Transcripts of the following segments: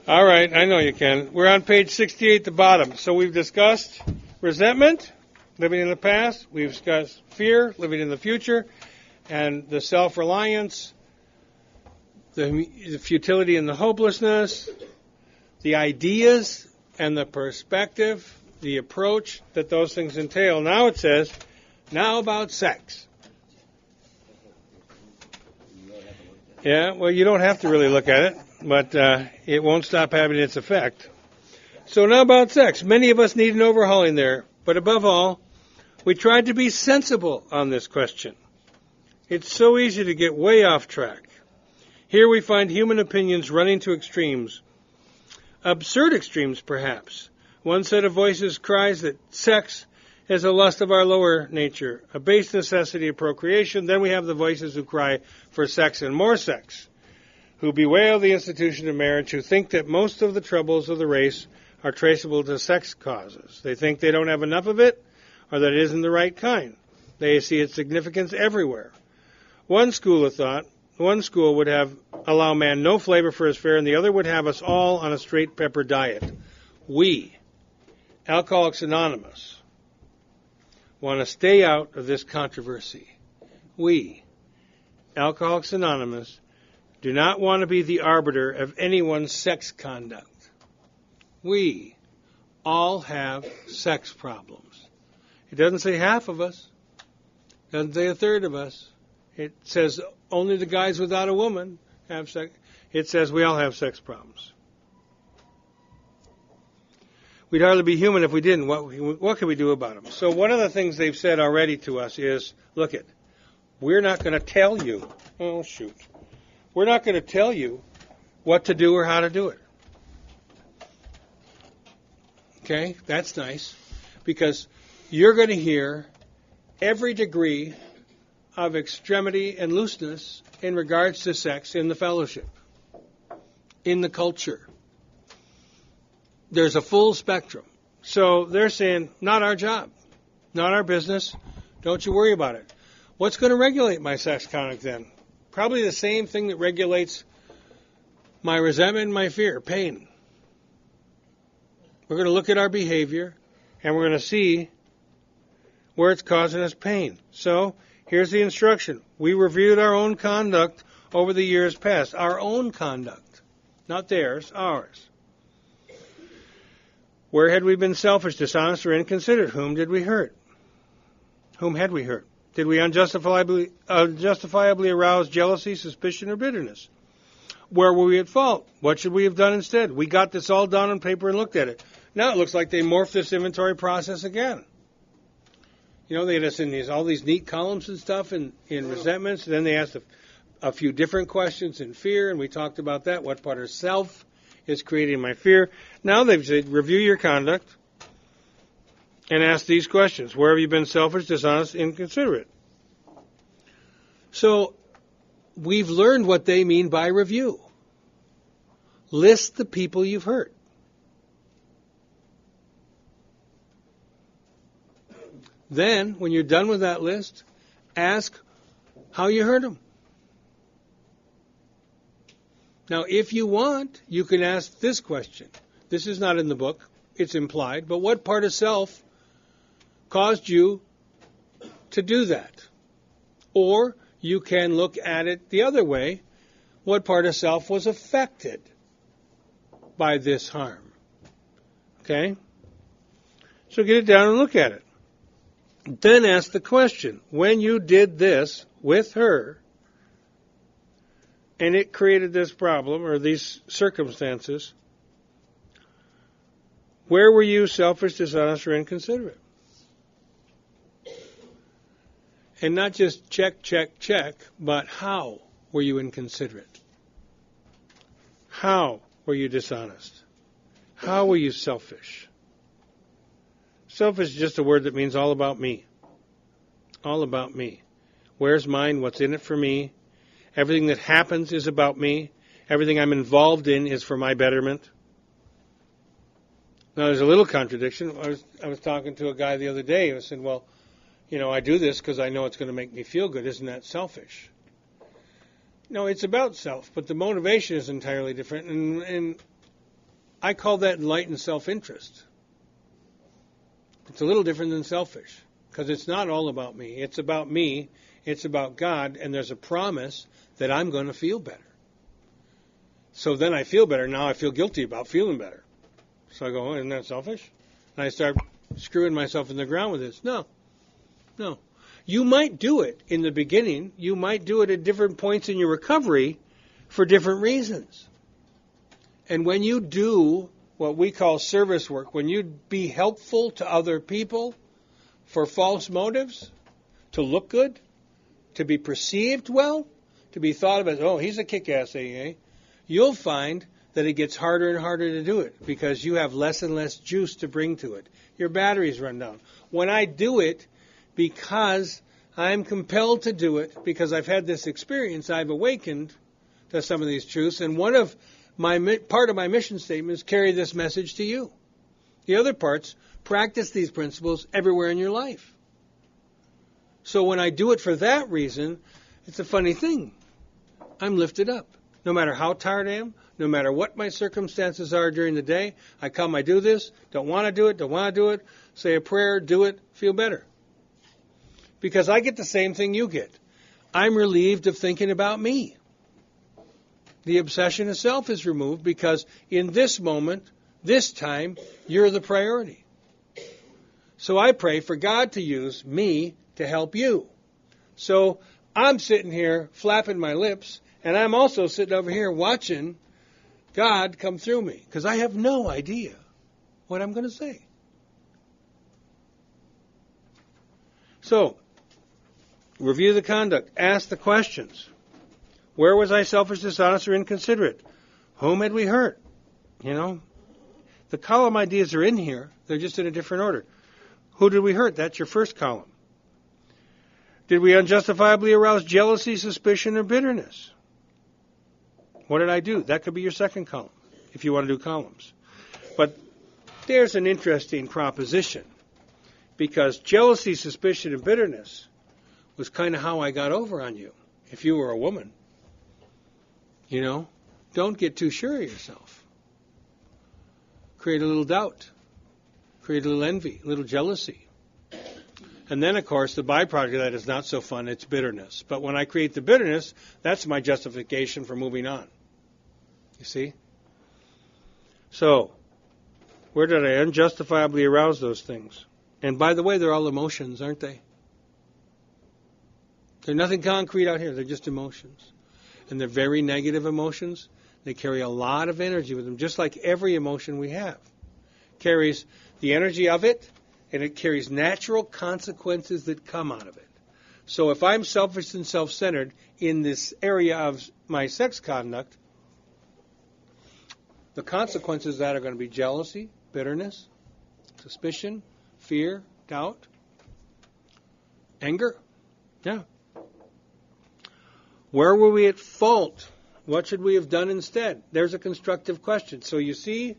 All right, I know you can. We're on page 68 at the bottom. So we've discussed resentment, living in the past. We've discussed fear, living in the future, and the self-reliance, the futility and the hopelessness, the ideas and the perspective, the approach that those things entail. Now it says, now about sex. Yeah, well, you don't have to really look at it, but it won't stop having its effect. So now about sex. Many of us need an overhauling there, but above all, we tried to be sensible on this question. It's so easy to get way off track. Here we find human opinions running to extremes. Absurd extremes, perhaps. One set of voices cries that sex is a lust of our lower nature, a base necessity of procreation. Then we have the voices who cry for sex and more sex, who bewail the institution of marriage, who think that most of the troubles of the race are traceable to sex causes. They think they don't have enough of it, or that it isn't the right kind. They see its significance everywhere. One school of thought, one school would allow man no flavor for his fare, and the other would have us all on a straight pepper diet. We, Alcoholics Anonymous, want to stay out of this controversy. We, Alcoholics Anonymous, do not want to be the arbiter of anyone's sex conduct. We all have sex problems. It doesn't say half of us. It doesn't say a third of us. It says only the guys without a woman have sex. It says we all have sex problems. We'd hardly be human if we didn't. What can we do about them? So one of the things they've said already to us is, look it, we're not going to tell you. Oh, shoot. We're not going to tell you what to do or how to do it. Okay, that's nice. Because you're going to hear every degree of extremity and looseness in regards to sex in the fellowship, in the culture. There's a full spectrum. So they're saying, not our job, not our business, don't you worry about it. What's going to regulate my sex conduct then? Probably the same thing that regulates my resentment and my fear, pain. We're going to look at our behavior, and we're going to see where it's causing us pain. So here's the instruction. We reviewed our own conduct over the years past. Our own conduct, not theirs, ours. Where had we been selfish, dishonest, or inconsiderate? Whom did we hurt? Whom had we hurt? Did we unjustifiably arouse jealousy, suspicion, or bitterness? Where were we at fault? What should we have done instead? We got this all down on paper and looked at it. Now it looks like they morphed this inventory process again. You know, they had us in all these neat columns and stuff in resentments. And then they asked a few different questions in fear, and we talked about that. What part of self is creating my fear? Now they've said, review your conduct and ask these questions. Where have you been selfish, dishonest, inconsiderate? So we've learned what they mean by review. List the people you've hurt. Then, when you're done with that list, ask how you hurt them. Now, if you want, you can ask this question. This is not in the book. It's implied. But what part of self caused you to do that? Or you can look at it the other way. What part of self was affected by this harm? Okay? So get it down and look at it. Then ask the question, when you did this with her, and it created this problem or these circumstances, where were you selfish, dishonest, or inconsiderate? And not just check, check, check, but how were you inconsiderate? How were you dishonest? How were you selfish? Selfish is just a word that means all about me. All about me. Where's mine? What's in it for me? Everything that happens is about me. Everything I'm involved in is for my betterment. Now, there's a little contradiction. I was talking to a guy the other day who said, well, you know, I do this because I know it's going to make me feel good. Isn't that selfish? No, it's about self, but the motivation is entirely different, and I call that enlightened self-interest. It's a little different than selfish, because it's not all about me. It's about me, it's about God, and there's a promise that I'm going to feel better. So then I feel better. Now I feel guilty about feeling better. So I go, oh, isn't that selfish? And I start screwing myself in the ground with this. No. You might do it in the beginning. You might do it at different points in your recovery for different reasons. And when you do what we call service work, when you be helpful to other people for false motives, to look good, to be perceived well, to be thought of as, oh, he's a kick-ass AA, you'll find that it gets harder and harder to do it because you have less and less juice to bring to it. Your batteries run down. When I do it because I'm compelled to do it, because I've had this experience, I've awakened to some of these truths, and part of my mission statement is carry this message to you. The other parts, practice these principles everywhere in your life. So when I do it for that reason, it's a funny thing. I'm lifted up. No matter how tired I am, no matter what my circumstances are during the day, I come, I do this, don't want to do it, say a prayer, do it, feel better. Because I get the same thing you get. I'm relieved of thinking about me. The obsession of self is removed because in this moment, this time, you're the priority. So I pray for God to use me to help you. So I'm sitting here flapping my lips, and I'm also sitting over here watching God come through me because I have no idea what I'm going to say. So, review the conduct. Ask the questions. Where was I selfish, dishonest, or inconsiderate? Whom had we hurt? The column ideas are in here. They're just in a different order. Who did we hurt? That's your first column. Did we unjustifiably arouse jealousy, suspicion, or bitterness? What did I do? That could be your second column, if you want to do columns. But there's an interesting proposition, because jealousy, suspicion, and bitterness was kind of how I got over on you, if you were a woman. Don't get too sure of yourself. Create a little doubt. Create a little envy, a little jealousy. And then, of course, the byproduct of that is not so fun, it's bitterness. But when I create the bitterness, that's my justification for moving on. You see? So, where did I unjustifiably arouse those things? And by the way, they're all emotions, aren't they? They're nothing concrete out here, they're just emotions. And they're very negative emotions. They carry a lot of energy with them, just like every emotion we have. Carries the energy of it, and it carries natural consequences that come out of it. So if I'm selfish and self-centered in this area of my sex conduct, the consequences of that are going to be jealousy, bitterness, suspicion, fear, doubt, anger. Yeah. Where were we at fault? What should we have done instead? There's a constructive question. So you see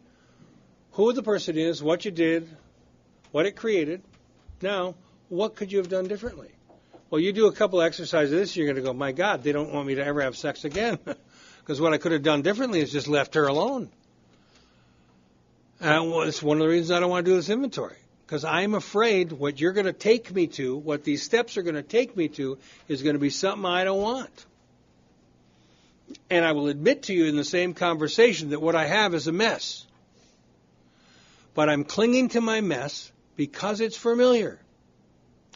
who the person is, what you did, what it created. Now, what could you have done differently? Well, you do a couple exercises of this, you're going to go, my God, they don't want me to ever have sex again. Because what I could have done differently is just left her alone. It's one of the reasons I don't want to do this inventory. Because I'm afraid what you're going to take me to, what these steps are going to take me to, is going to be something I don't want. And I will admit to you in the same conversation that what I have is a mess. But I'm clinging to my mess because it's familiar.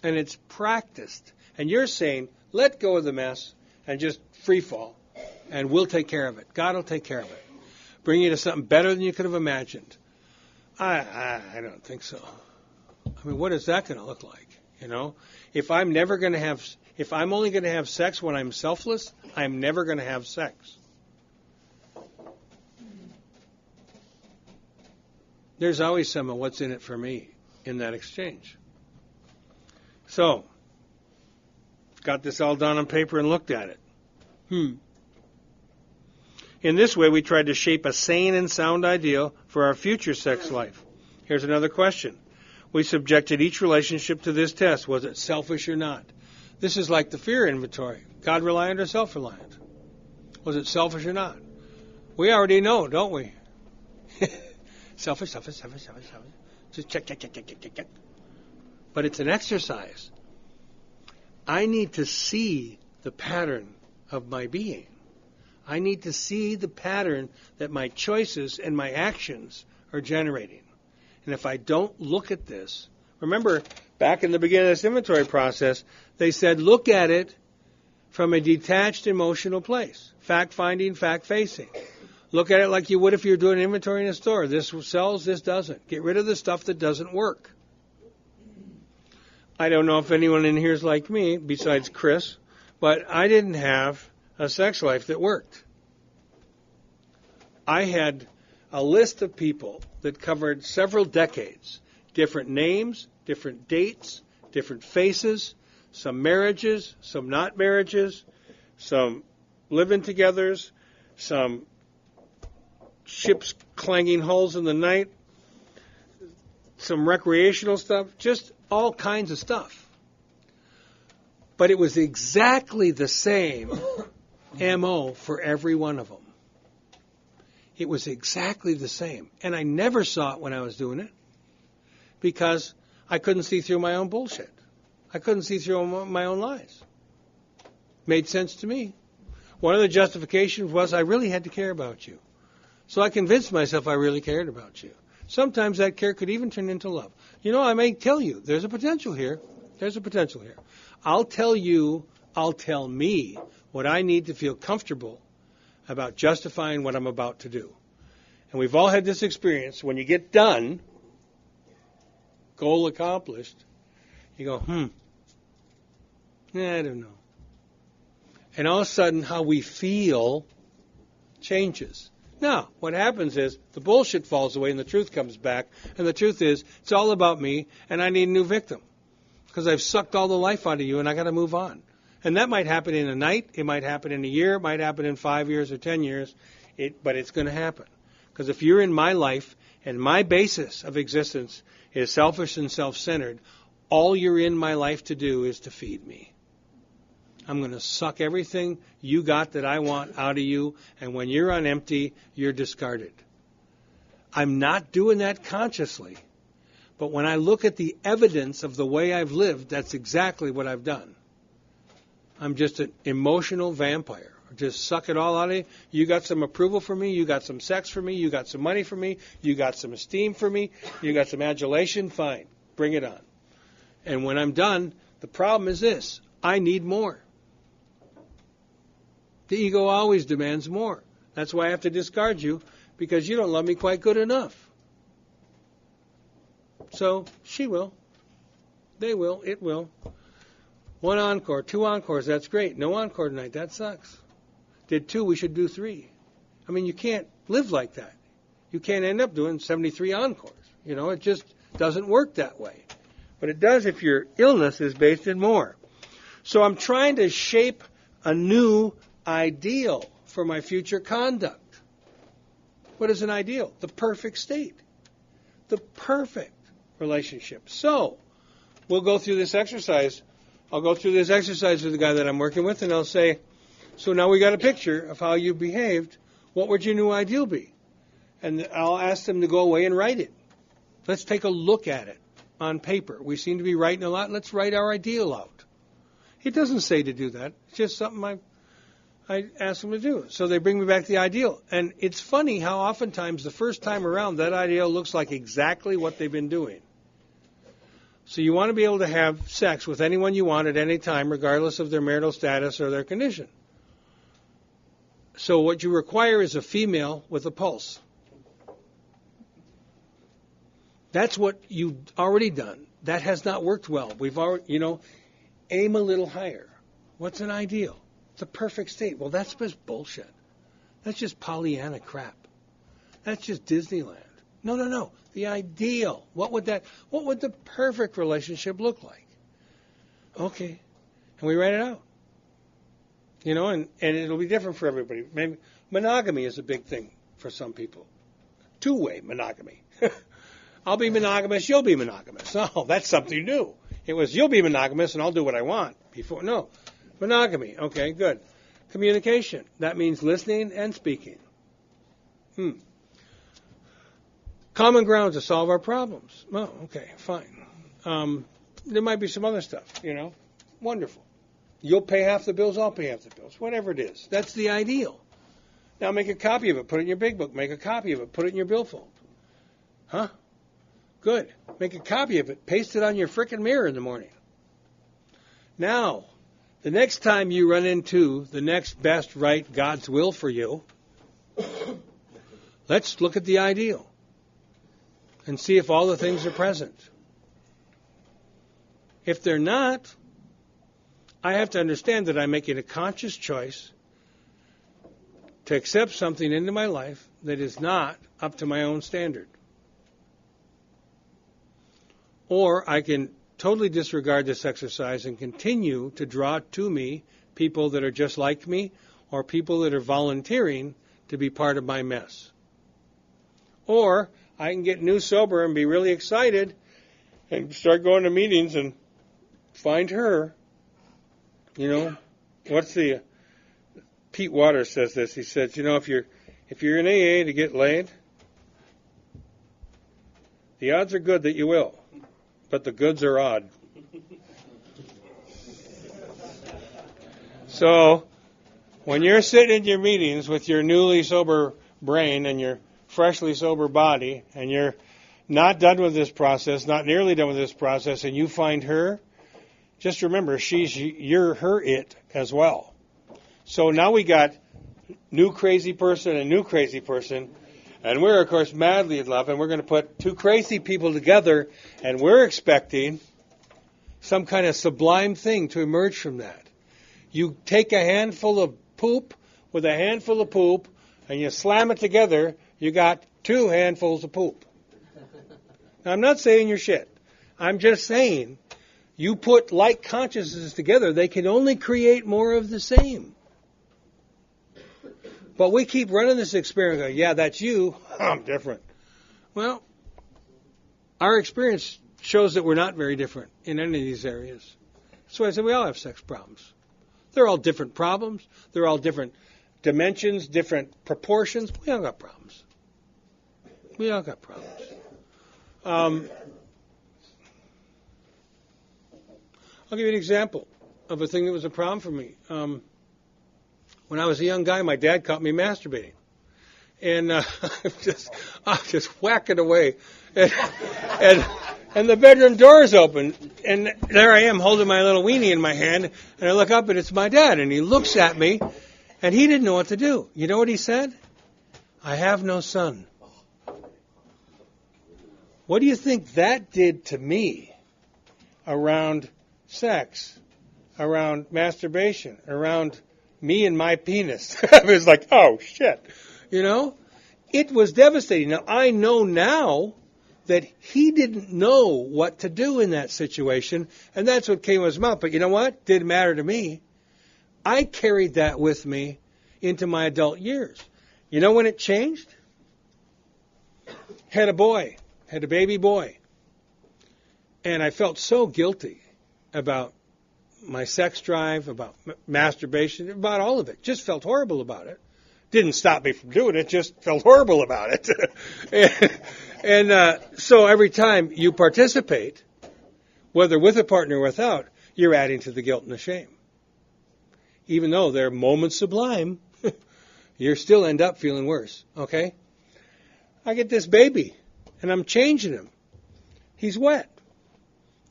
And it's practiced. And you're saying, let go of the mess and just free fall. And we'll take care of it. God will take care of it. Bring you to something better than you could have imagined. I don't think so. I mean, what is that going to look like? If I'm only going to have sex when I'm selfless, I'm never going to have sex. There's always some of what's in it for me in that exchange. So, got this all done on paper and looked at it. In this way, we tried to shape a sane and sound ideal for our future sex life. Here's another question. We subjected each relationship to this test. Was it selfish or not? This is like the fear inventory. God-reliant or self-reliant? Was it selfish or not? We already know, don't we? Selfish. Just check. But it's an exercise. I need to see the pattern of my being. I need to see the pattern that my choices and my actions are generating. And if I don't look at this, remember back in the beginning of this inventory process, they said look at it from a detached emotional place. Fact-finding, fact-facing. Look at it like you would if you're doing inventory in a store. This sells, this doesn't. Get rid of the stuff that doesn't work. I don't know if anyone in here is like me, besides Chris, but I didn't have a sex life that worked. I had a list of people that covered several decades, different names, different dates, different faces, some marriages, some not marriages, some living togethers, some ships clanging hulls in the night, some recreational stuff, just all kinds of stuff. But it was exactly the same MO for every one of them. It was exactly the same. And I never saw it when I was doing it because I couldn't see through my own bullshit. I couldn't see through my own lies. Made sense to me. One of the justifications was I really had to care about you. So I convinced myself I really cared about you. Sometimes that care could even turn into love. You know, I may tell you, there's a potential here. There's a potential here. I'll tell me what I need to feel comfortable about justifying what I'm about to do. And we've all had this experience. When you get done, goal accomplished, you go, I don't know. And all of a sudden, how we feel changes. Now, what happens is the bullshit falls away and the truth comes back. And the truth is, it's all about me and I need a new victim. Because I've sucked all the life out of you and I got to move on. And that might happen in a night, it might happen in a year, it might happen in 5 years or 10 years, but it's going to happen. Because if you're in my life and my basis of existence is selfish and self-centered, all you're in my life to do is to feed me. I'm going to suck everything you got that I want out of you, and when you're on empty, you're discarded. I'm not doing that consciously, but when I look at the evidence of the way I've lived, that's exactly what I've done. I'm just an emotional vampire. Just suck it all out of you. You got some approval for me. You got some sex for me. You got some money for me. You got some esteem for me. You got some adulation. Fine. Bring it on. And when I'm done, the problem is this. I need more. The ego always demands more. That's why I have to discard you, because you don't love me quite good enough. So she will. They will. It will. 1 encore, 2 encores, that's great. No encore tonight, that sucks. Did 2, we should do 3. I mean, you can't live like that. You can't end up doing 73 encores. You know, it just doesn't work that way. But it does if your illness is based in more. So I'm trying to shape a new ideal for my future conduct. What is an ideal? The perfect state. The perfect relationship. So we'll go through this exercise. I'll go through this exercise with the guy that I'm working with, and I'll say, so now we got a picture of how you behaved. What would your new ideal be? And I'll ask them to go away and write it. Let's take a look at it on paper. We seem to be writing a lot. Let's write our ideal out. It doesn't say to do that. It's just something I ask them to do. So they bring me back the ideal. And it's funny how oftentimes the first time around that ideal looks like exactly what they've been doing. So you want to be able to have sex with anyone you want at any time, regardless of their marital status or their condition. So what you require is a female with a pulse. That's what you've already done. That has not worked well. We've already, aim a little higher. What's an ideal? The perfect state. Well, that's just bullshit. That's just Pollyanna crap. That's just Disneyland. No. The ideal. What would the perfect relationship look like? Okay. And we write it out. And it'll be different for everybody. Maybe monogamy is a big thing for some people. 2-way monogamy. I'll be monogamous, you'll be monogamous. Oh, that's something new. It was you'll be monogamous and I'll do what I want before. No. Monogamy. Okay, good. Communication. That means listening and speaking. Common ground to solve our problems. Oh, okay, fine. There might be some other stuff, Wonderful. You'll pay half the bills, I'll pay half the bills. Whatever it is. That's the ideal. Now make a copy of it. Put it in your big book. Make a copy of it. Put it in your billfold. Huh? Good. Make a copy of it. Paste it on your frickin' mirror in the morning. Now, the next time you run into the next best right God's will for you, let's look at the ideal and see if all the things are present. If they're not, I have to understand that I'm making a conscious choice to accept something into my life that is not up to my own standard. Or I can totally disregard this exercise and continue to draw to me people that are just like me or people that are volunteering to be part of my mess. Or I can get new sober and be really excited and start going to meetings and find her. What's the Pete Waters says this. He says, if you're in AA to get laid, the odds are good that you will, but the goods are odd. So, when you're sitting in your meetings with your newly sober brain and your freshly sober body, and you're not done with this process, not nearly done with this process, and you find her, just remember, you're her it as well. So now we got new crazy person and new crazy person, and we're, of course, madly in love, and we're going to put two crazy people together, and we're expecting some kind of sublime thing to emerge from that. You take a handful of poop with a handful of poop, and you slam it together, you got 2 handfuls of poop. Now, I'm not saying you're shit. I'm just saying you put like consciousnesses together, they can only create more of the same. But we keep running this experiment going, yeah, that's you, I'm different. Well, our experience shows that we're not very different in any of these areas. That's why I said we all have sex problems. They're all different problems. They're all different dimensions, different proportions. We all got problems. We all got problems. I'll give you an example of a thing that was a problem for me. When I was a young guy, my dad caught me masturbating. And I'm just whacking away. And the bedroom door is open. And there I am holding my little weenie in my hand. And I look up and it's my dad. And he looks at me. And he didn't know what to do. You know what he said? I have no son. What do you think that did to me around sex, around masturbation, around me and my penis? I was like, oh, shit. It was devastating. Now, I know now that he didn't know what to do in that situation, and that's what came out of his mouth. But you know what? Didn't matter to me. I carried that with me into my adult years. You know when it changed? Had a baby boy. And I felt so guilty about my sex drive, about masturbation, about all of it. Just felt horrible about it. Didn't stop me from doing it, just felt horrible about it. and so every time you participate, whether with a partner or without, you're adding to the guilt and the shame. Even though they're moments sublime, you still end up feeling worse, okay? I get this baby, and I'm changing him. He's wet.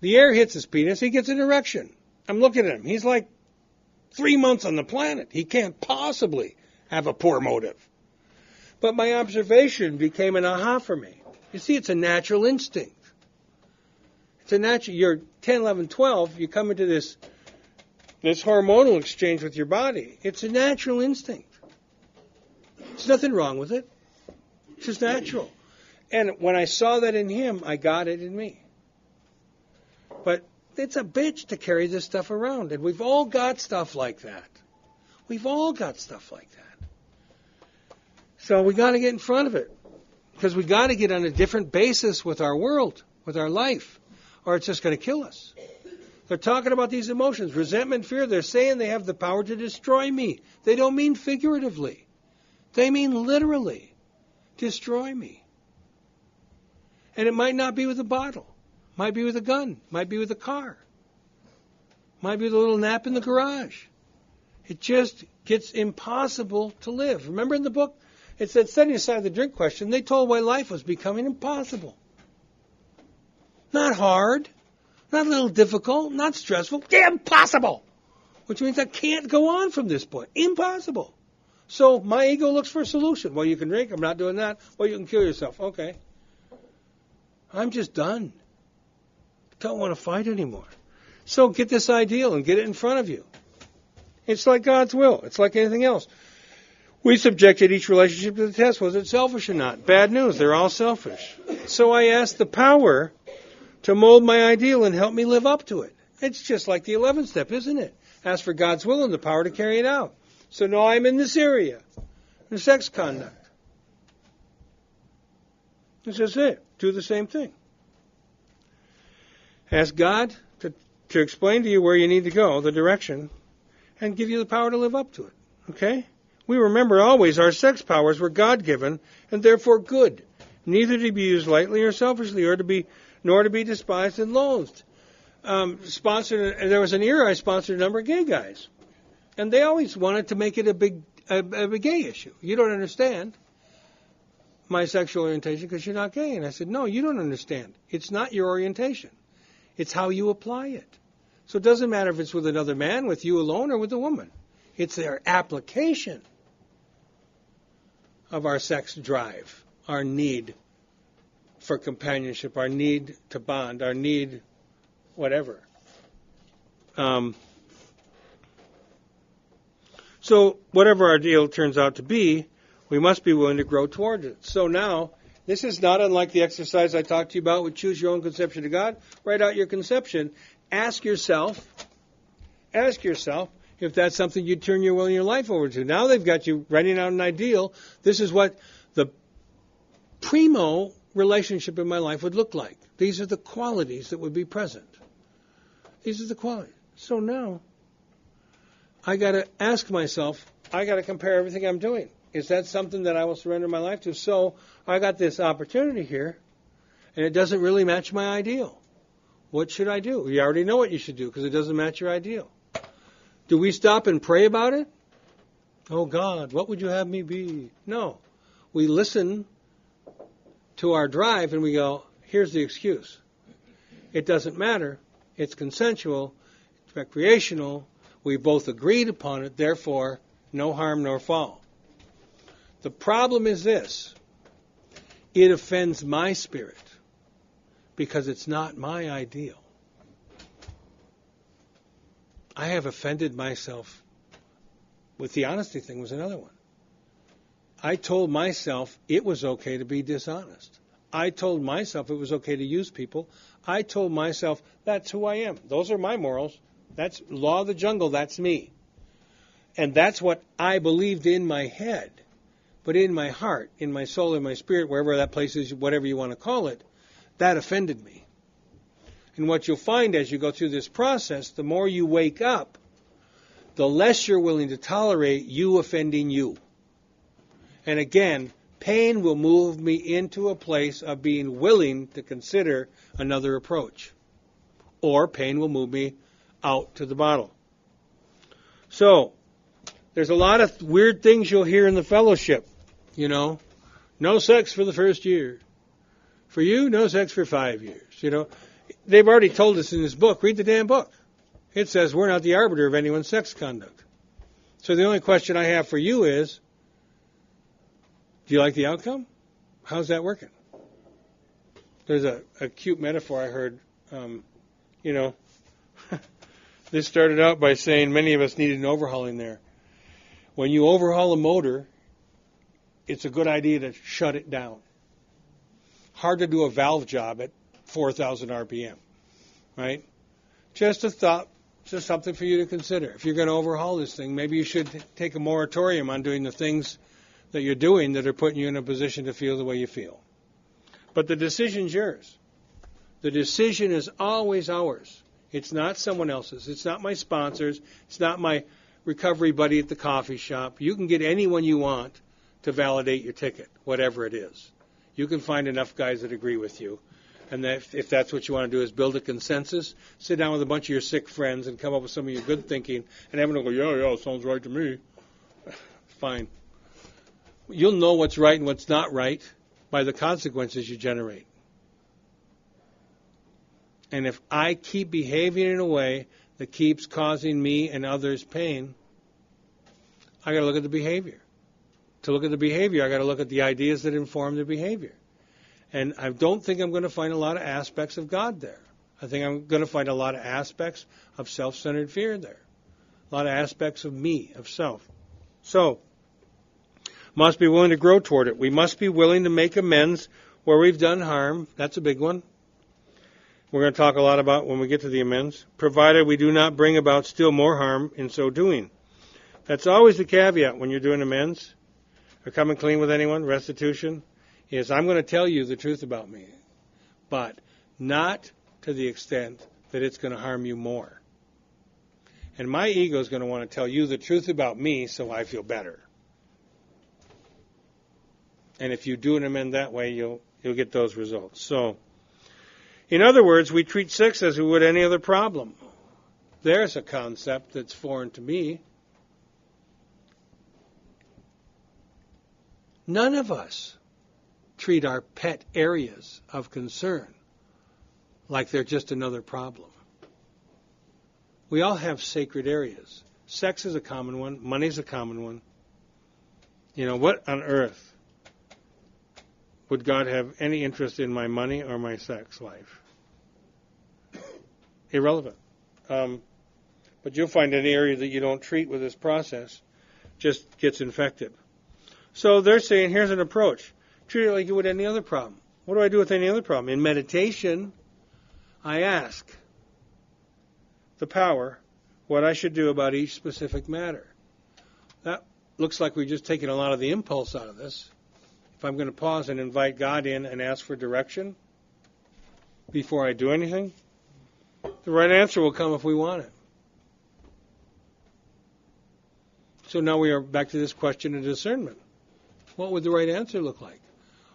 The air hits his penis, he gets an erection. I'm looking at him. He's like 3 months on the planet. He can't possibly have a poor motive. But my observation became an aha for me. You see, it's a natural instinct. It's a natural, you're 10, 11, 12, you come into this hormonal exchange with your body. It's a natural instinct. There's nothing wrong with it. It's just natural. And when I saw that in him, I got it in me. But it's a bitch to carry this stuff around. And we've all got stuff like that. We've all got stuff like that. So we got to get in front of it. Because we got to get on a different basis with our world, with our life. Or it's just going to kill us. They're talking about these emotions, resentment, fear. They're saying they have the power to destroy me. They don't mean figuratively. They mean literally. Destroy me. And it might not be with a bottle. Might be with a gun. Might be with a car. Might be with a little nap in the garage. It just gets impossible to live. Remember in the book, it said, setting aside the drink question, they told why life was becoming impossible. Not hard. Not a little difficult, not stressful, impossible. Which means I can't go on from this point. Impossible. So my ego looks for a solution. Well, you can drink, I'm not doing that. Well, you can kill yourself. Okay. I'm just done. Don't want to fight anymore. So get this ideal and get it in front of you. It's like God's will. It's like anything else. We subjected each relationship to the test. Was it selfish or not? Bad news. They're all selfish. So I asked the power to mold my ideal and help me live up to it. It's just like the 11th step, isn't it? Ask for God's will and the power to carry it out. So now I'm in this area, the sex conduct. It's just it. Do the same thing. Ask God to explain to you where you need to go, the direction, and give you the power to live up to it. Okay? We remember always our sex powers were God-given and therefore good, neither to be used lightly or selfishly, nor to be despised and loathed. There was an era I sponsored a number of gay guys, and they always wanted to make it a big gay issue. You don't understand my sexual orientation because you're not gay. And I said, no, you don't understand. It's not your orientation. It's how you apply it. So it doesn't matter if it's with another man, with you alone, or with a woman. It's their application of our sex drive, our need for companionship, our need to bond, our need whatever. So whatever our deal turns out to be, we must be willing to grow towards it. So now, this is not unlike the exercise I talked to you about with choose your own conception of God. Write out your conception. Ask yourself if that's something you'd turn your will and your life over to. Now they've got you writing out an ideal. This is what the primo relationship in my life would look like. These are the qualities that would be present. These are the qualities. So now, I got to ask myself, I got to compare everything I'm doing. Is that something that I will surrender my life to? So I got this opportunity here, and it doesn't really match my ideal. What should I do? You already know what you should do because it doesn't match your ideal. Do we stop and pray about it? Oh God, what would you have me be? No. We listen to our drive and we go, here's the excuse. It doesn't matter. It's consensual. It's recreational. We both agreed upon it. Therefore, no harm nor foul. The problem is this. It offends my spirit because it's not my ideal. I have offended myself with the honesty thing was another one. I told myself it was okay to be dishonest. I told myself it was okay to use people. I told myself that's who I am. Those are my morals. That's law of the jungle. That's me. And that's what I believed in my head. But in my heart, in my soul, in my spirit, wherever that place is, whatever you want to call it, that offended me. And what you'll find as you go through this process, the more you wake up, the less you're willing to tolerate you offending you. And again, pain will move me into a place of being willing to consider another approach. Or pain will move me out to the bottle. So, there's a lot of weird things you'll hear in the fellowship. You know, no sex for the first year. For you, no sex for 5 years. You know, they've already told us in this book, read the damn book. It says we're not the arbiter of anyone's sex conduct. So the only question I have for you is, do you like the outcome? How's that working? There's a cute metaphor I heard. You know, this started out by saying many of us needed an overhauling there. When you overhaul a motor, it's a good idea to shut it down. Hard to do a valve job at 4,000 RPM, right? Just a thought, just something for you to consider. If you're going to overhaul this thing, maybe you should take a moratorium on doing the things that you're doing that are putting you in a position to feel the way you feel. But the decision's yours. The decision is always ours. It's not someone else's. It's not my sponsors. It's not my recovery buddy at the coffee shop. You can get anyone you want to validate your ticket, whatever it is. You can find enough guys that agree with you. And that if that's what you want to do is build a consensus, sit down with a bunch of your sick friends and come up with some of your good thinking, and everyone will go, yeah, sounds right to me. Fine. You'll know what's right and what's not right by the consequences you generate. And if I keep behaving in a way that keeps causing me and others pain, I got to look at the behavior. To look at the behavior, I got to look at the ideas that inform the behavior. And I don't think I'm going to find a lot of aspects of God there. I think I'm going to find a lot of aspects of self-centered fear there. A lot of aspects of me, of self. So, must be willing to grow toward it. We must be willing to make amends where we've done harm. That's a big one. We're going to talk a lot about when we get to the amends. Provided we do not bring about still more harm in so doing. That's always the caveat when you're doing amends or coming clean with anyone, restitution, is I'm going to tell you the truth about me, but not to the extent that it's going to harm you more. And my ego is going to want to tell you the truth about me so I feel better. And if you do an amend that way, you'll get those results. So, in other words, we treat sex as we would any other problem. There's a concept that's foreign to me. None of us treat our pet areas of concern like they're just another problem. We all have sacred areas. Sex is a common one. Money is a common one. You know, what on earth would God have any interest in my money or my sex life? Irrelevant. But you'll find any area that you don't treat with this process just gets infected. So they're saying, here's an approach. Treat it like you would any other problem. What do I do with any other problem? In meditation, I ask the power what I should do about each specific matter. That looks like we've just taken a lot of the impulse out of this. If I'm going to pause and invite God in and ask for direction before I do anything, the right answer will come if we want it. So now we are back to this question of discernment. What would the right answer look like?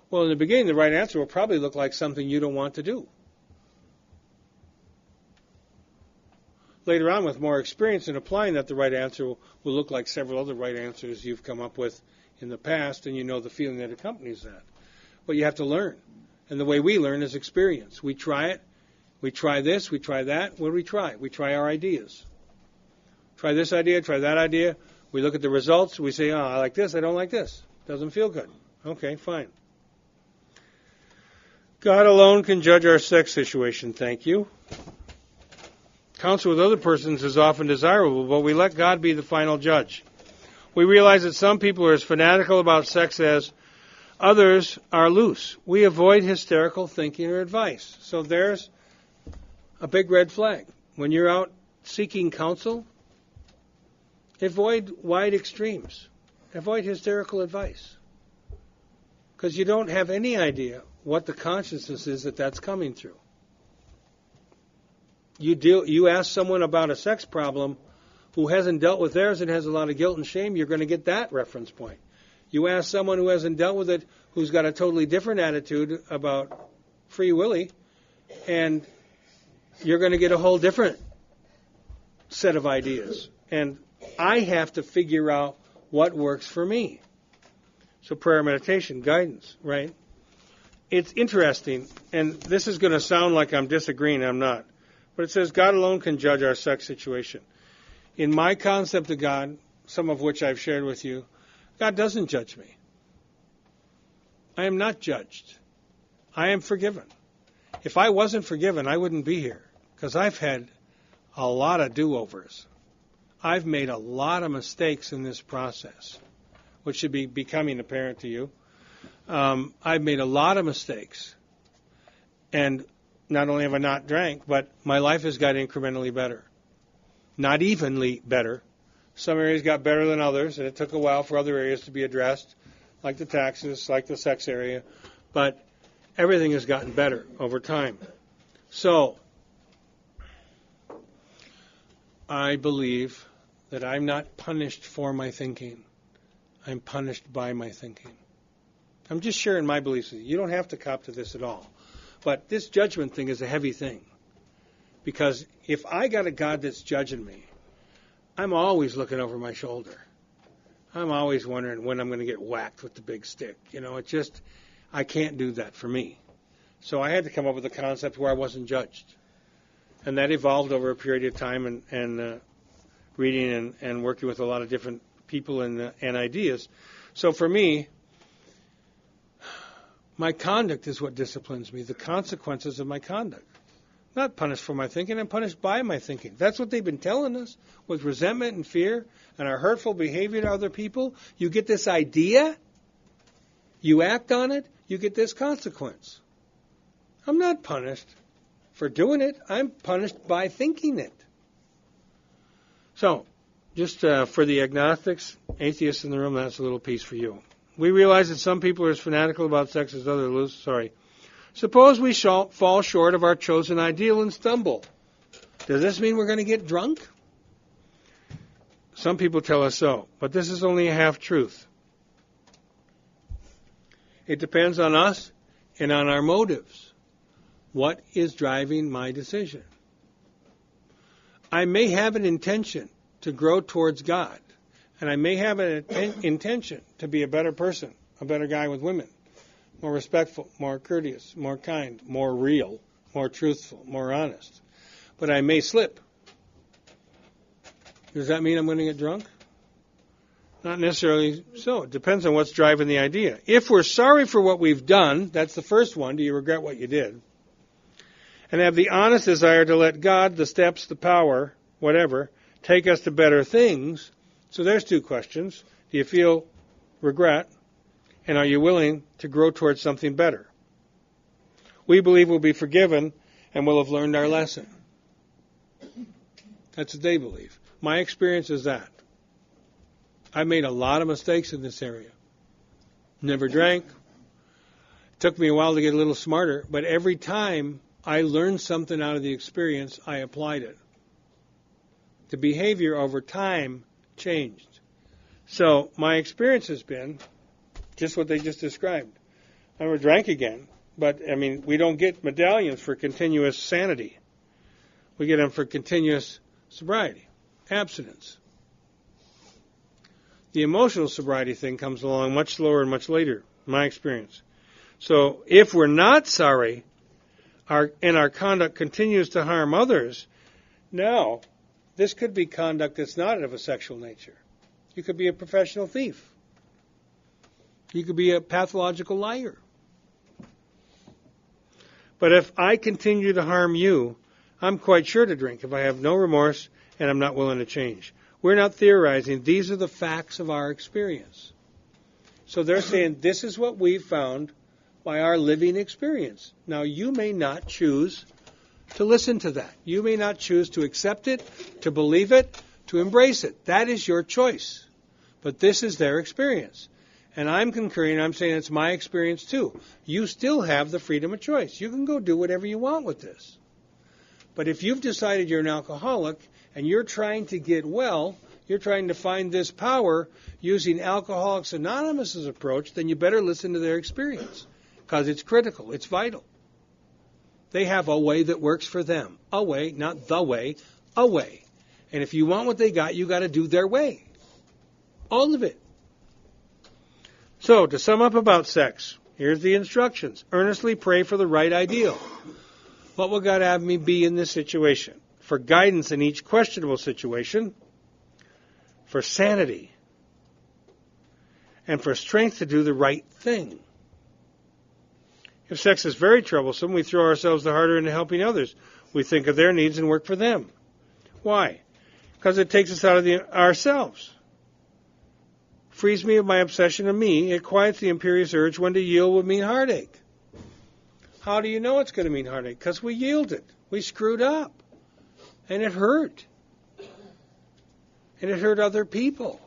Well, in the beginning, the right answer will probably look like something you don't want to do. Later on, with more experience in applying that, the right answer will look like several other right answers you've come up with in the past, and you know the feeling that accompanies that. But you have to learn. And the way we learn is experience. We try it. We try this. We try that. What do we try? We try our ideas. Try this idea. Try that idea. We look at the results. We say, I like this. I don't like this. Doesn't feel good. Okay, fine. God alone can judge our sex situation. Thank you. Counsel with other persons is often desirable, but we let God be the final judge. We realize that some people are as fanatical about sex as others are loose. We avoid hysterical thinking or advice. So there's a big red flag. When you're out seeking counsel, avoid wide extremes. Avoid hysterical advice. Because you don't have any idea what the consciousness is that that's coming through. You ask someone about a sex problem who hasn't dealt with theirs and has a lot of guilt and shame, you're going to get that reference point. You ask someone who hasn't dealt with it, who's got a totally different attitude about Free Willy, and you're going to get a whole different set of ideas. And I have to figure out what works for me. So prayer, meditation, guidance, right? It's interesting, and this is going to sound like I'm disagreeing, I'm not. But it says God alone can judge our sex situation. In my concept of God, some of which I've shared with you, God doesn't judge me. I am not judged. I am forgiven. If I wasn't forgiven, I wouldn't be here, because I've had a lot of do-overs. I've made a lot of mistakes in this process, which should be becoming apparent to you. I've made a lot of mistakes. And not only have I not drank, but my life has got incrementally better. Not evenly better. Some areas got better than others, and it took a while for other areas to be addressed, like the taxes, like the sex area. But everything has gotten better over time. So, I believe that I'm not punished for my thinking. I'm punished by my thinking. I'm just sharing my beliefs with you. You don't have to cop to this at all. But this judgment thing is a heavy thing. Because if I got a God that's judging me, I'm always looking over my shoulder. I'm always wondering when I'm going to get whacked with the big stick. I can't do that for me. So I had to come up with a concept where I wasn't judged. And that evolved over a period of time and reading and working with a lot of different people and ideas. So for me, my conduct is what disciplines me, the consequences of my conduct. Not punished for my thinking, I'm punished by my thinking. That's what they've been telling us with resentment and fear and our hurtful behavior to other people. You get this idea, you act on it, you get this consequence. I'm not punished for doing it, I'm punished by thinking it. So, just for the agnostics, atheists in the room, that's a little piece for you. We realize that some people are as fanatical about sex as others. Suppose we fall short of our chosen ideal and stumble. Does this mean we're going to get drunk? Some people tell us so, but this is only a half-truth. It depends on us and on our motives. What is driving my decision? I may have an intention to grow towards God, and I may have an intention to be a better person, a better guy with women, more respectful, more courteous, more kind, more real, more truthful, more honest. But I may slip. Does that mean I'm going to get drunk? Not necessarily so. It depends on what's driving the idea. If we're sorry for what we've done, that's the first one. Do you regret what you did? And have the honest desire to let God, the steps, the power, whatever, take us to better things. So there's two questions. Do you feel regret? And are you willing to grow towards something better? We believe we'll be forgiven and we'll have learned our lesson. That's what they believe. My experience is that. I made a lot of mistakes in this area. Never drank. It took me a while to get a little smarter, but every time I learned something out of the experience, I applied it. The behavior over time changed. So my experience has been just what they just described. I never drank again, but we don't get medallions for continuous sanity. We get them for continuous sobriety, abstinence. The emotional sobriety thing comes along much slower and much later, in my experience. So if we're not sorry, and our conduct continues to harm others, now this could be conduct that's not of a sexual nature. You could be a professional thief. You could be a pathological liar. But if I continue to harm you, I'm quite sure to drink if I have no remorse and I'm not willing to change. We're not theorizing. These are the facts of our experience. So they're saying this is what we've found by our living experience. Now, you may not choose to listen to that. You may not choose to accept it, to believe it, to embrace it. That is your choice. But this is their experience. And I'm concurring, I'm saying it's my experience too. You still have the freedom of choice. You can go do whatever you want with this. But if you've decided you're an alcoholic and you're trying to get well, you're trying to find this power using Alcoholics Anonymous' approach, then you better listen to their experience because it's critical, it's vital. They have a way that works for them. A way, not the way, a way. And if you want what they got, you got to do their way. All of it. So, to sum up about sex, here's the instructions. Earnestly pray for the right ideal. What will God have me be in this situation? For guidance in each questionable situation. For sanity. And for strength to do the right thing. If sex is very troublesome, we throw ourselves the harder into helping others. We think of their needs and work for them. Why? Because it takes us out of ourselves. Frees me of my obsession of me. It quiets the imperious urge when to yield would mean heartache. How do you know it's going to mean heartache? Because we yielded. We screwed up. And it hurt. And it hurt other people.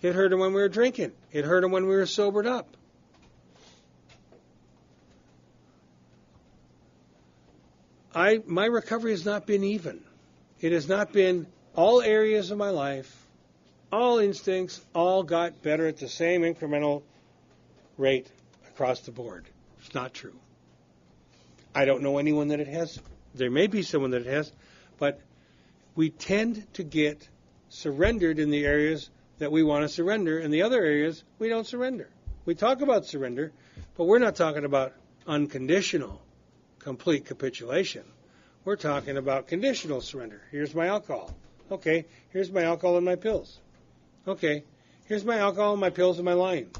It hurt them when we were drinking. It hurt them when we were sobered up. my recovery has not been even. It has not been all areas of my life, all instincts, all got better at the same incremental rate across the board. It's not true. I don't know anyone that it has. There may be someone that it has, but we tend to get surrendered in the areas that we want to surrender, and the other areas we don't surrender. We talk about surrender, but we're not talking about unconditional, complete capitulation. We're talking about conditional surrender. Here's my alcohol. Okay, here's my alcohol and my pills. Okay, here's my alcohol, my pills, and my lying.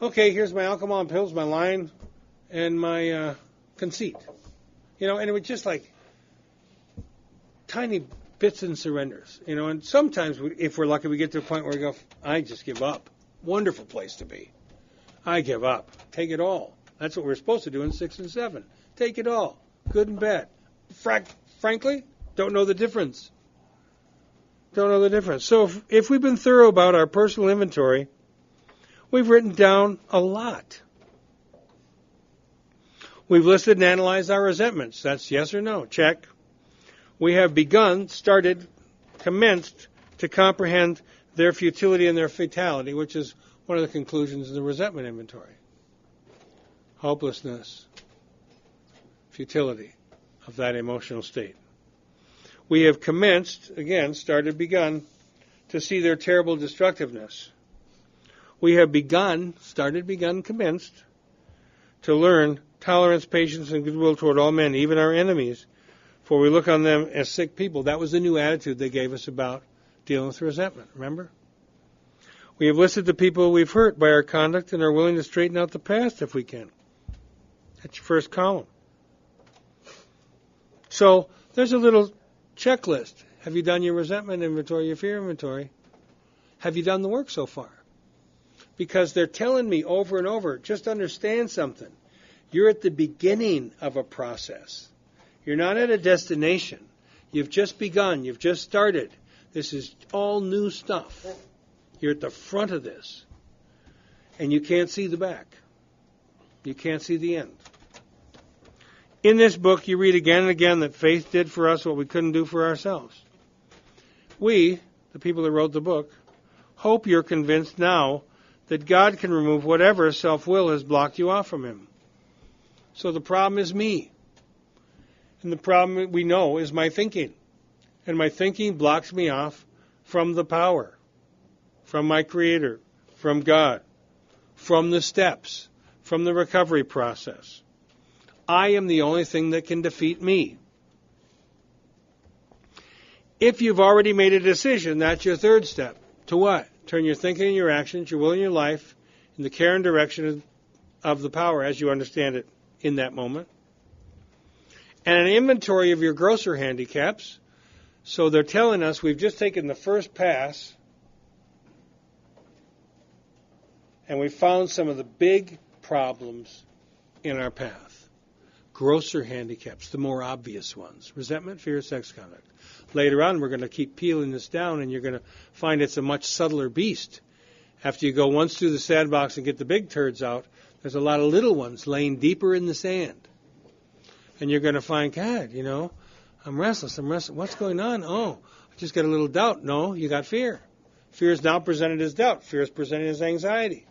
Okay, here's my alcohol and pills, my lying, and my conceit. And it was just like tiny bits and surrenders. And sometimes, if we're lucky, we get to a point where we go, I just give up. Wonderful place to be. I give up. Take it all. That's what we're supposed to do in 6 and 7. Take it all. Good and bad. Frankly, don't know the difference. Don't know the difference. So if we've been thorough about our personal inventory, we've written down a lot. We've listed and analyzed our resentments. That's yes or no. Check. We have commenced to comprehend their futility and their fatality, which is one of the conclusions in the resentment inventory. Hopelessness, futility of that emotional state. We have begun to see their terrible destructiveness. We have commenced to learn tolerance, patience, and goodwill toward all men, even our enemies, for we look on them as sick people. That was the new attitude they gave us about dealing with resentment, remember? We have listed the people we've hurt by our conduct and are willing to straighten out the past if we can. That's your first column. So there's a little checklist. Have you done your resentment inventory, your fear inventory? Have you done the work so far? Because they're telling me over and over, just understand something. You're at the beginning of a process. You're not at a destination. You've just begun. You've just started. This is all new stuff. You're at the front of this. And you can't see the back. You can't see the end. In this book, you read again and again that faith did for us what we couldn't do for ourselves. We, the people that wrote the book, hope you're convinced now that God can remove whatever self-will has blocked you off from Him. So the problem is me. And the problem we know is my thinking. And my thinking blocks me off from the power, from my Creator, from God, from the steps, from the recovery process. I am the only thing that can defeat me. If you've already made a decision, that's your third step. To what? Turn your thinking and your actions, your will and your life, in the care and direction of the power as you understand it in that moment. And an inventory of your grosser handicaps. So they're telling us we've just taken the first pass and we found some of the big problems in our path. Grosser handicaps, the more obvious ones. Resentment, fear, sex conduct. Later on, we're going to keep peeling this down, and you're going to find it's a much subtler beast. After you go once through the sandbox and get the big turds out, there's a lot of little ones laying deeper in the sand. And you're going to find, God, I'm restless. What's going on? Oh, I just got a little doubt. No, you got fear. Fear is now presented as doubt. Fear is presented as anxiety.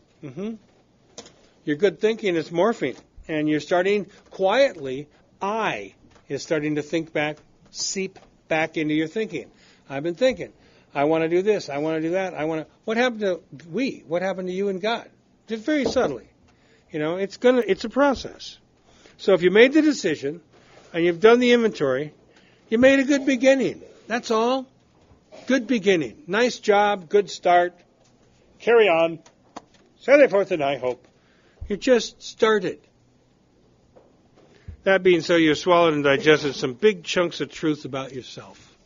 Your good thinking is morphing. And you're starting quietly, I is starting to think back, seep back into your thinking. I've been thinking, I want to do this, I want to do that, what happened to we? What happened to you and God? Just very subtly. It's a process. So if you made the decision and you've done the inventory, you made a good beginning. That's all. Good beginning. Nice job, good start. Carry on. Sally forth and I hope. You just started. That being so, you've swallowed and digested some big chunks of truth about yourself.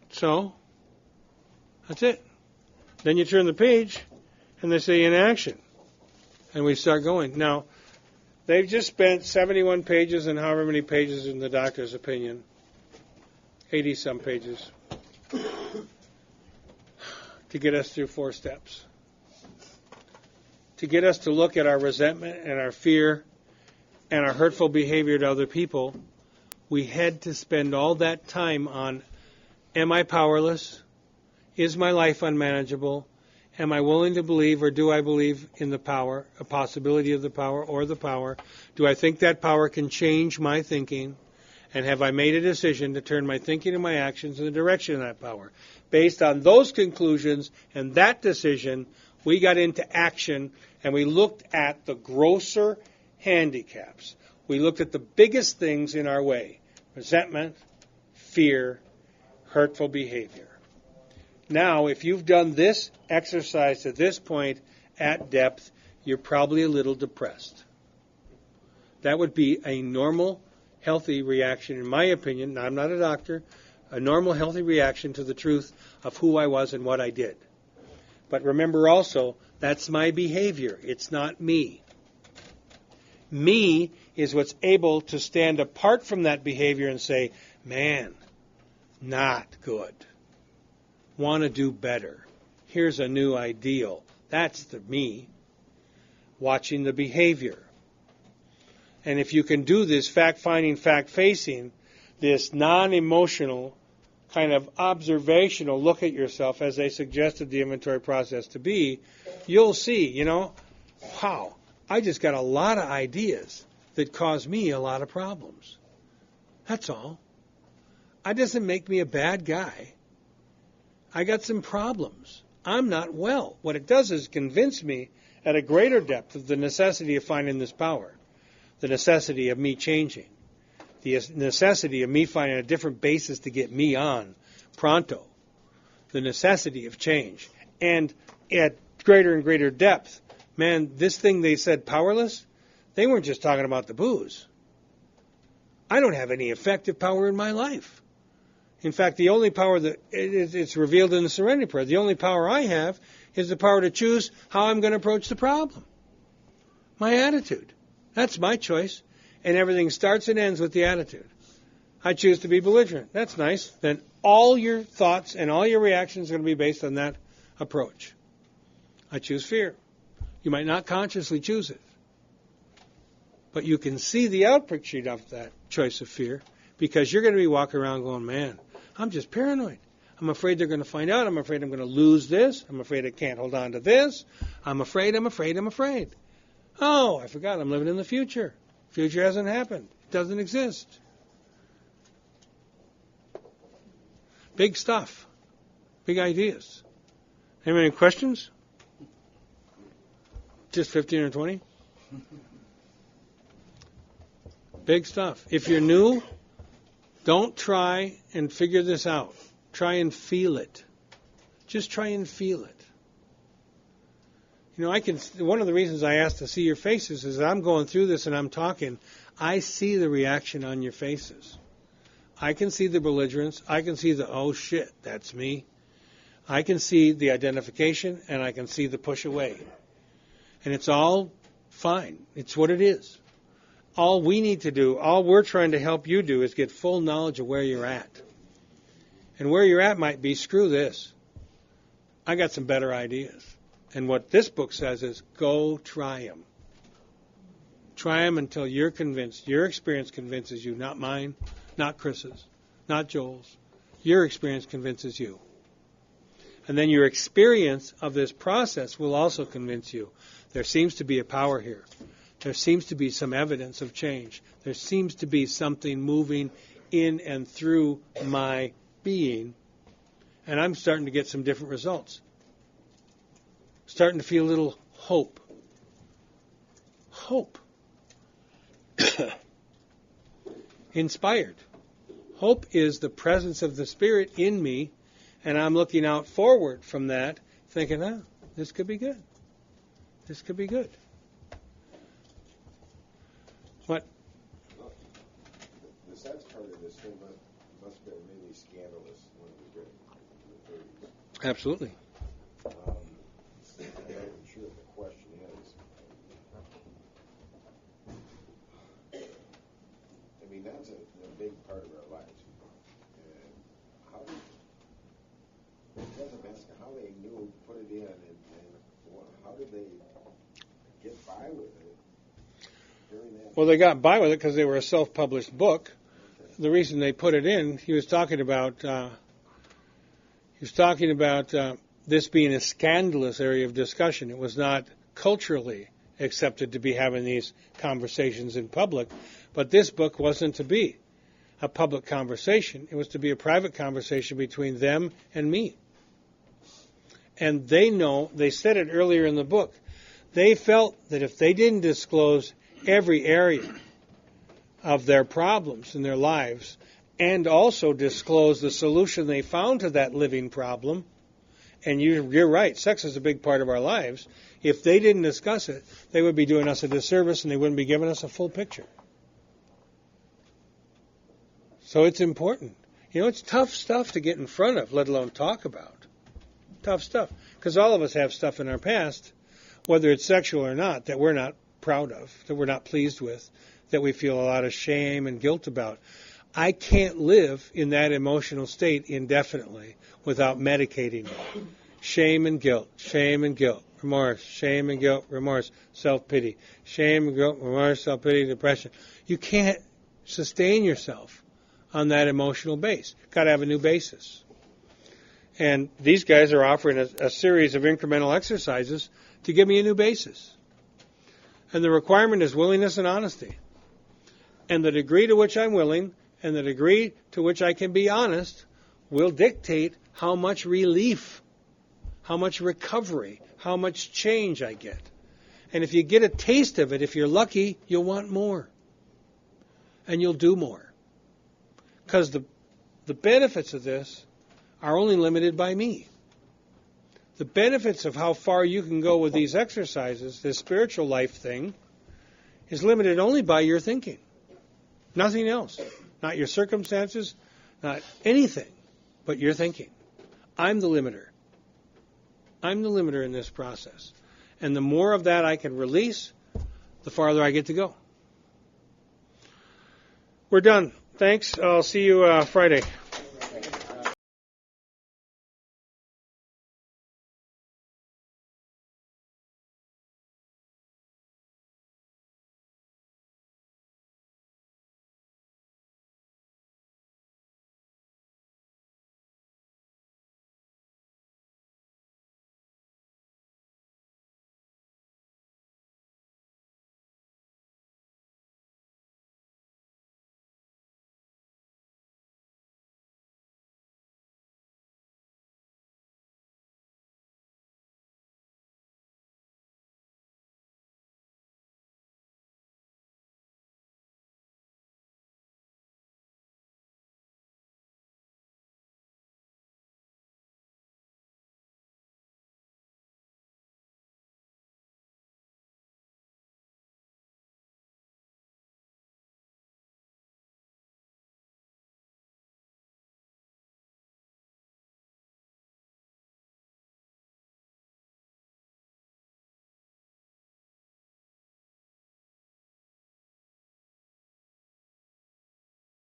So, that's it. Then you turn the page, and they say in action. And we start going. Now, they've just spent 71 pages and however many pages in the doctor's opinion. 80-some pages. To get us through 4 steps. To get us to look at our resentment and our fear and our hurtful behavior to other people, we had to spend all that time on, am I powerless? Is my life unmanageable? Am I willing to believe, or do I believe in the power, a possibility of the power or the power? Do I think that power can change my thinking? And have I made a decision to turn my thinking and my actions in the direction of that power? Based on those conclusions and that decision, we got into action and we looked at the grosser handicaps. We looked at the biggest things in our way: resentment, fear, hurtful behavior. Now, if you've done this exercise to this point at depth, you're probably a little depressed. That would be a normal, healthy reaction, in my opinion. Now, I'm not a doctor. A normal, healthy reaction to the truth of who I was and what I did. But remember also, that's my behavior. It's not me. Me is what's able to stand apart from that behavior and say, man, not good. Want to do better. Here's a new ideal. That's the me. Watching the behavior. And if you can do this fact-finding, fact-facing, this non-emotional kind of observational look at yourself, as they suggested the inventory process to be, you'll see, wow, I just got a lot of ideas that cause me a lot of problems. That's all. It doesn't make me a bad guy. I got some problems. I'm not well. What it does is convince me at a greater depth of the necessity of finding this power, the necessity of me changing, the necessity of me finding a different basis to get me on pronto, the necessity of change. And at greater and greater depth, man, this thing they said powerless, they weren't just talking about the booze. I don't have any effective power in my life. In fact, the only power that it's revealed in the Serenity Prayer, the only power I have is the power to choose how I'm going to approach the problem. My attitude. That's my choice. And everything starts and ends with the attitude. I choose to be belligerent. That's nice. Then all your thoughts and all your reactions are going to be based on that approach. I choose fear. You might not consciously choose it. But you can see the output sheet of that choice of fear, because you're going to be walking around going, man, I'm just paranoid. I'm afraid they're going to find out. I'm afraid I'm going to lose this. I'm afraid I can't hold on to this. I'm afraid. Oh, I forgot. I'm living in the future. Future hasn't happened. It doesn't exist. Big stuff. Big ideas. Any questions? Just 15 or 20? Big stuff. If you're new, don't try and figure this out. Try and feel it. Just try and feel it. One of the reasons I asked to see your faces is that I'm going through this and I'm talking. I see the reaction on your faces. I can see the belligerence. I can see the, oh shit, that's me. I can see the identification and I can see the push away. And it's all fine. It's what it is. All we need to do, all we're trying to help you do, is get full knowledge of where you're at. And where you're at might be, screw this. I got some better ideas. And what this book says is, go try them. Try them until you're convinced. Your experience convinces you, not mine, not Chris's, not Joel's. Your experience convinces you. And then your experience of this process will also convince you. There seems to be a power here. There seems to be some evidence of change. There seems to be something moving in and through my being. And I'm starting to get some different results. Starting to feel a little hope. Hope. Inspired. Hope is the presence of the Spirit in me, and I'm looking out forward from that, thinking, this could be good. This could be good. What? The sex part of this thing must have been really scandalous when it was written in the 30s. Absolutely. I'm not even sure what the question is. I mean, that's a big part of our lives. And how they knew, put it in, and how did they get by with it? During that. Well, they got by with it because they were a self-published book. The reason they put it in, he was talking about this being a scandalous area of discussion. It was not culturally accepted to be having these conversations in public, but this book wasn't to be a public conversation. It was to be a private conversation between them and me. And they said it earlier in the book, they felt that if they didn't disclose every area of their problems in their lives and also disclose the solution they found to that living problem, and you're right, sex is a big part of our lives, if they didn't discuss it, they would be doing us a disservice and they wouldn't be giving us a full picture. So it's important. It's tough stuff to get in front of, let alone talk about. Tough stuff. Because all of us have stuff in our past, whether it's sexual or not, that we're not proud of, that we're not pleased with, that we feel a lot of shame and guilt about. I can't live in that emotional state indefinitely without medicating it. Shame and guilt, remorse, shame and guilt, remorse, self-pity, shame and guilt, remorse, self-pity, depression. You can't sustain yourself on that emotional base. Got to have a new basis. And these guys are offering a series of incremental exercises to give me a new basis. And the requirement is willingness and honesty. And the degree to which I'm willing and the degree to which I can be honest will dictate how much relief, how much recovery, how much change I get. And if you get a taste of it, if you're lucky, you'll want more. And you'll do more. Because the benefits of this are only limited by me. The benefits of how far you can go with these exercises, this spiritual life thing, is limited only by your thinking. Nothing else. Not your circumstances, not anything, but your thinking. I'm the limiter. I'm the limiter in this process. And the more of that I can release, the farther I get to go. We're done. Thanks. I'll see you Friday.